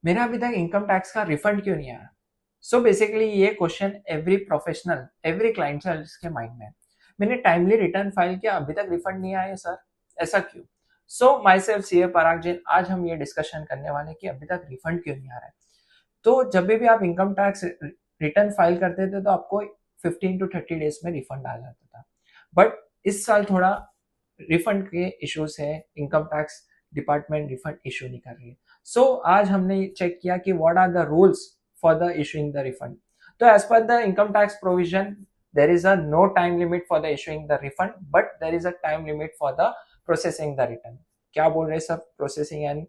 मेरा अभी तक इनकम टैक्स का रिफंड क्यों नहीं आया? सो बेसिकली ये question every professional, every client के माइंड में है। मैंने टाइमली रिटर्न फाइल किया, अभी तक रिफंड नहीं आया सर, ऐसा क्यों? सो माई सेल्फ सीए पराग जैन, आज हम ये डिस्कशन करने वाले कि अभी तक रिफंड क्यों नहीं आ रहा है। तो जब भी आप इनकम टैक्स रिटर्न फाइल करते थे तो आपको 15 to 30 डेज में रिफंड आ जाता था, बट इस साल थोड़ा रिफंड के इश्यूज है, income tax department refund issue नहीं कर रही है। सो आज हमने चेक किया कि what are the rules for the issuing the refund. तो as per the income tax provision there is a no time limit for the issuing the refund, but there is a time limit for the processing the return. क्या बोल रहे हैं सब processing and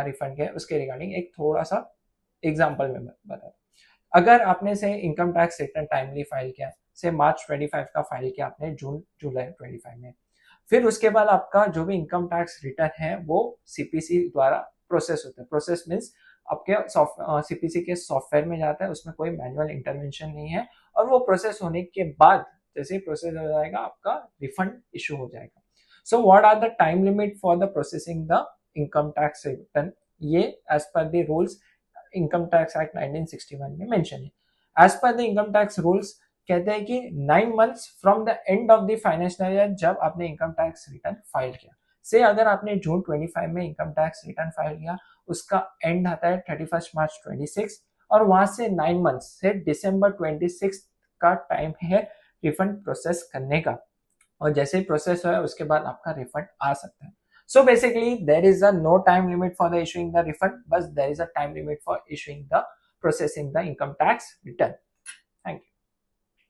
refund के, उसके regarding एक थोड़ा सा एग्जाम्पल में बता। अगर आपने से income tax return timely file किया, से मार्च 25 का फाइल किया आपने जून जुलाई 25 में, फिर उसके बाद आपका जो भी इनकम टैक्स रिटर्न है वो सीपीसी द्वारा प्रोसेस होता है। प्रोसेस मीन्स आपके सीपीसी के सॉफ्टवेयर में जाता है, उसमें कोई मैनुअल इंटरवेंशन नहीं है, और वो प्रोसेस होने के बाद जैसे ही प्रोसेस हो जाएगा आपका रिफंड इशू हो जाएगा। So what are the time limit for the processing the income tax return, ये as per the rules income tax act 1961 में मेंशन है। As per the income tax rules कहते हैं कि 9 months from the end of the financial year, जब आपने income tax return file किया। से अगर आपने जून 25 में इनकम टैक्स रिटर्न फाइल किया, उसका एंड आता है 31 मार्च 26, और वहां से 9 मंथ्स से दिसंबर 26 का टाइम है रिफंड प्रोसेस करने का, और जैसे ही प्रोसेस हो उसके बाद आपका रिफंड आ सकता है। So basically there is a no time limit for the issuing the refund, but there is a time limit for issuing the processing the income tax return.